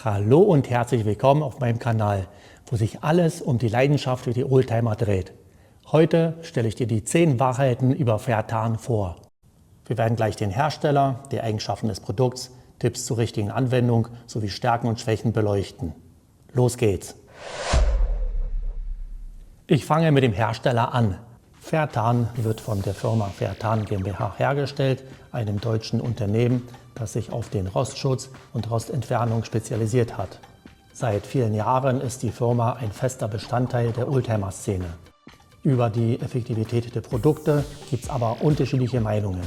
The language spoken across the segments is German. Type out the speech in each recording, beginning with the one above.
Hallo und herzlich willkommen auf meinem Kanal, wo sich alles um die Leidenschaft für die Oldtimer dreht. Heute stelle ich dir die 10 Wahrheiten über Fertan vor. Wir werden gleich den Hersteller, die Eigenschaften des Produkts, Tipps zur richtigen Anwendung sowie Stärken und Schwächen beleuchten. Los geht's! Ich fange mit dem Hersteller an. Fertan wird von der Firma Fertan GmbH hergestellt, einem deutschen Unternehmen, das sich auf den Rostschutz und Rostentfernung spezialisiert hat. Seit vielen Jahren ist die Firma ein fester Bestandteil der Oldtimer-Szene. Über die Effektivität der Produkte gibt es aber unterschiedliche Meinungen.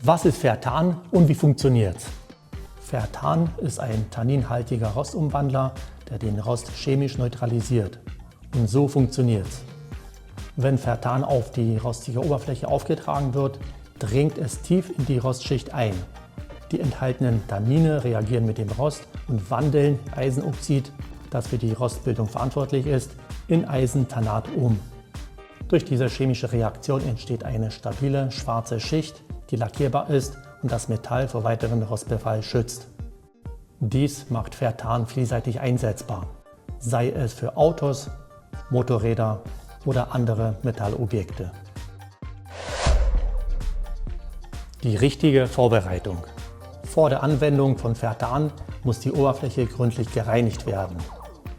Was ist Fertan und wie funktioniert es? Fertan ist ein tanninhaltiger Rostumwandler, der den Rost chemisch neutralisiert. Und so funktioniert es. Wenn Fertan auf die rostige Oberfläche aufgetragen wird, dringt es tief in die Rostschicht ein. Die enthaltenen Tannine reagieren mit dem Rost und wandeln Eisenoxid, das für die Rostbildung verantwortlich ist, in Eisentannat um. Durch diese chemische Reaktion entsteht eine stabile schwarze Schicht, die lackierbar ist und das Metall vor weiteren Rostbefall schützt. Dies macht Fertan vielseitig einsetzbar, sei es für Autos, Motorräder oder andere Metallobjekte. Die richtige Vorbereitung. Vor der Anwendung von Fertan muss die Oberfläche gründlich gereinigt werden.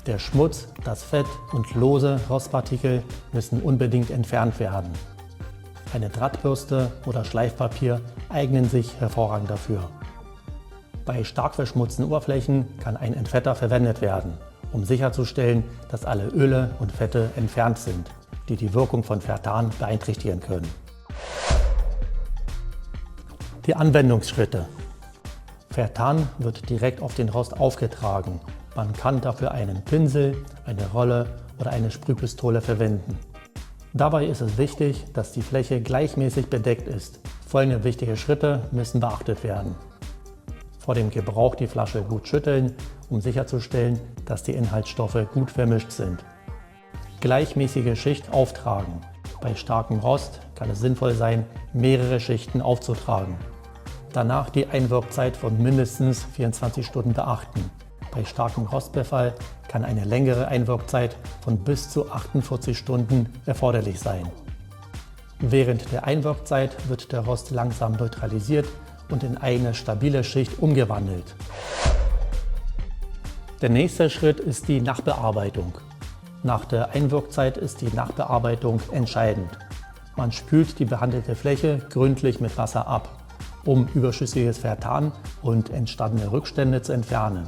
Der Schmutz, das Fett und lose Rostpartikel müssen unbedingt entfernt werden. Eine Drahtbürste oder Schleifpapier eignen sich hervorragend dafür. Bei stark verschmutzten Oberflächen kann ein Entfetter verwendet werden, um sicherzustellen, dass alle Öle und Fette entfernt sind, die die Wirkung von Fertan beeinträchtigen können. Die Anwendungsschritte. Fertan wird direkt auf den Rost aufgetragen. Man kann dafür einen Pinsel, eine Rolle oder eine Sprühpistole verwenden. Dabei ist es wichtig, dass die Fläche gleichmäßig bedeckt ist. Folgende wichtige Schritte müssen beachtet werden. Vor dem Gebrauch die Flasche gut schütteln, um sicherzustellen, dass die Inhaltsstoffe gut vermischt sind. Gleichmäßige Schicht auftragen. Bei starkem Rost kann es sinnvoll sein, mehrere Schichten aufzutragen. Danach die Einwirkzeit von mindestens 24 Stunden beachten. Bei starkem Rostbefall kann eine längere Einwirkzeit von bis zu 48 Stunden erforderlich sein. Während der Einwirkzeit wird der Rost langsam neutralisiert und in eine stabile Schicht umgewandelt. Der nächste Schritt ist die Nachbearbeitung. Nach der Einwirkzeit ist die Nachbearbeitung entscheidend. Man spült die behandelte Fläche gründlich mit Wasser ab, um überschüssiges Fertan und entstandene Rückstände zu entfernen.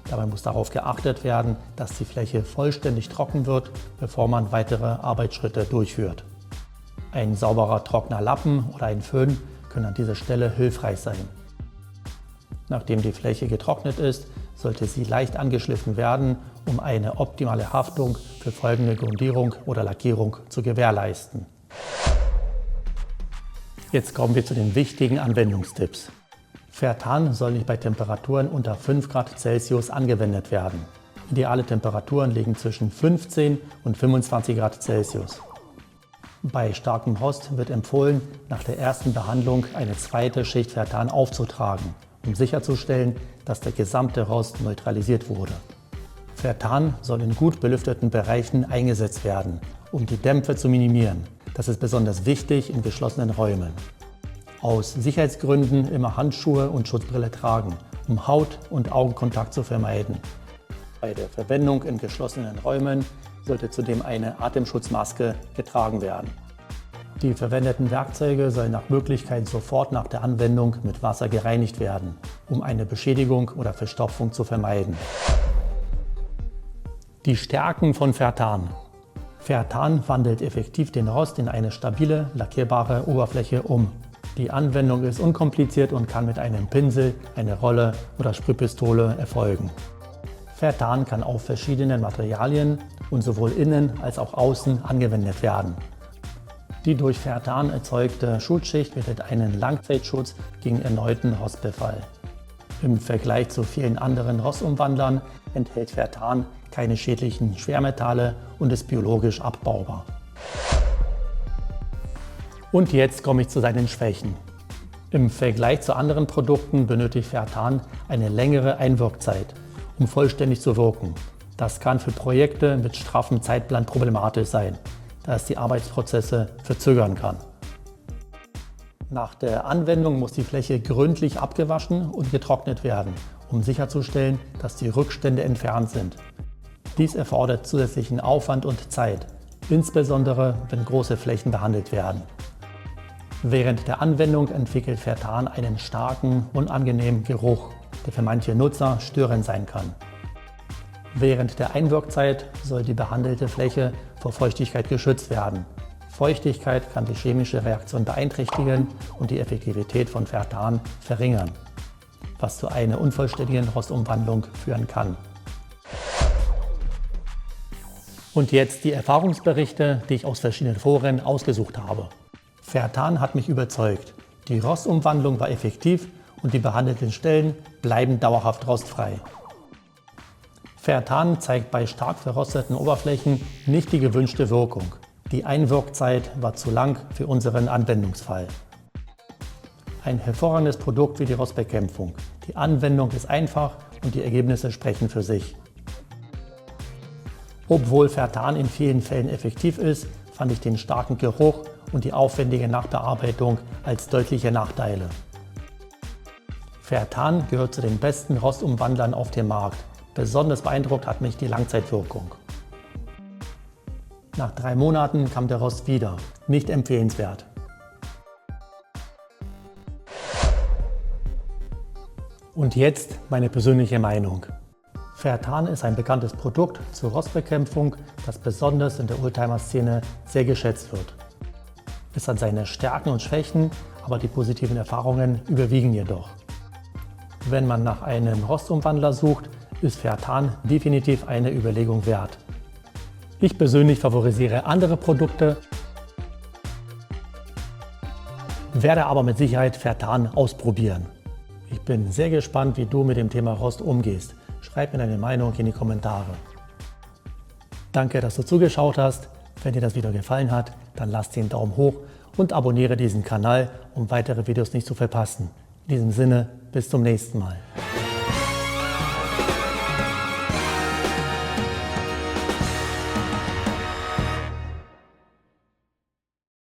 Dabei muss darauf geachtet werden, dass die Fläche vollständig trocken wird, bevor man weitere Arbeitsschritte durchführt. Ein sauberer trockener Lappen oder ein Föhn können an dieser Stelle hilfreich sein. Nachdem die Fläche getrocknet ist, sollte sie leicht angeschliffen werden, um eine optimale Haftung für folgende Grundierung oder Lackierung zu gewährleisten. Jetzt kommen wir zu den wichtigen Anwendungstipps. Fertan soll nicht bei Temperaturen unter 5 Grad Celsius angewendet werden. Ideale Temperaturen liegen zwischen 15 und 25 Grad Celsius. Bei starkem Rost wird empfohlen, nach der ersten Behandlung eine zweite Schicht Fertan aufzutragen, um sicherzustellen, dass der gesamte Rost neutralisiert wurde. Fertan soll in gut belüfteten Bereichen eingesetzt werden, um die Dämpfe zu minimieren. Das ist besonders wichtig in geschlossenen Räumen. Aus Sicherheitsgründen immer Handschuhe und Schutzbrille tragen, um Haut- und Augenkontakt zu vermeiden. Bei der Verwendung in geschlossenen Räumen sollte zudem eine Atemschutzmaske getragen werden. Die verwendeten Werkzeuge sollen nach Möglichkeit sofort nach der Anwendung mit Wasser gereinigt werden, um eine Beschädigung oder Verstopfung zu vermeiden. Die Stärken von Fertan. Fertan wandelt effektiv den Rost in eine stabile, lackierbare Oberfläche um. Die Anwendung ist unkompliziert und kann mit einem Pinsel, einer Rolle oder Sprühpistole erfolgen. Fertan kann auf verschiedenen Materialien und sowohl innen als auch außen angewendet werden. Die durch Fertan erzeugte Schutzschicht bietet einen Langzeitschutz gegen erneuten Rostbefall. Im Vergleich zu vielen anderen Rostumwandlern enthält Fertan keine schädlichen Schwermetalle und ist biologisch abbaubar. Und jetzt komme ich zu seinen Schwächen. Im Vergleich zu anderen Produkten benötigt Fertan eine längere Einwirkzeit, um vollständig zu wirken. Das kann für Projekte mit straffem Zeitplan problematisch sein, da es die Arbeitsprozesse verzögern kann. Nach der Anwendung muss die Fläche gründlich abgewaschen und getrocknet werden, um sicherzustellen, dass die Rückstände entfernt sind. Dies erfordert zusätzlichen Aufwand und Zeit, insbesondere wenn große Flächen behandelt werden. Während der Anwendung entwickelt Fertan einen starken, unangenehmen Geruch, der für manche Nutzer störend sein kann. Während der Einwirkzeit soll die behandelte Fläche vor Feuchtigkeit geschützt werden. Feuchtigkeit kann die chemische Reaktion beeinträchtigen und die Effektivität von Fertan verringern, was zu einer unvollständigen Rostumwandlung führen kann. Und jetzt die Erfahrungsberichte, die ich aus verschiedenen Foren ausgesucht habe. Fertan hat mich überzeugt. Die Rostumwandlung war effektiv und die behandelten Stellen bleiben dauerhaft rostfrei. Fertan zeigt bei stark verrosteten Oberflächen nicht die gewünschte Wirkung. Die Einwirkzeit war zu lang für unseren Anwendungsfall. Ein hervorragendes Produkt für die Rostbekämpfung. Die Anwendung ist einfach und die Ergebnisse sprechen für sich. Obwohl Fertan in vielen Fällen effektiv ist, fand ich den starken Geruch und die aufwendige Nachbearbeitung als deutliche Nachteile. Fertan gehört zu den besten Rostumwandlern auf dem Markt. Besonders beeindruckt hat mich die Langzeitwirkung. Nach 3 Monaten kam der Rost wieder. Nicht empfehlenswert. Und jetzt meine persönliche Meinung. Fertan ist ein bekanntes Produkt zur Rostbekämpfung, das besonders in der Oldtimer-Szene sehr geschätzt wird. Es hat seine Stärken und Schwächen, aber die positiven Erfahrungen überwiegen jedoch. Wenn man nach einem Rostumwandler sucht, ist Fertan definitiv eine Überlegung wert. Ich persönlich favorisiere andere Produkte, werde aber mit Sicherheit Fertan ausprobieren. Ich bin sehr gespannt, wie du mit dem Thema Rost umgehst. Schreib mir deine Meinung in die Kommentare. Danke, dass du zugeschaut hast. Wenn dir das Video gefallen hat, dann lass den Daumen hoch und abonniere diesen Kanal, um weitere Videos nicht zu verpassen. In diesem Sinne, bis zum nächsten Mal.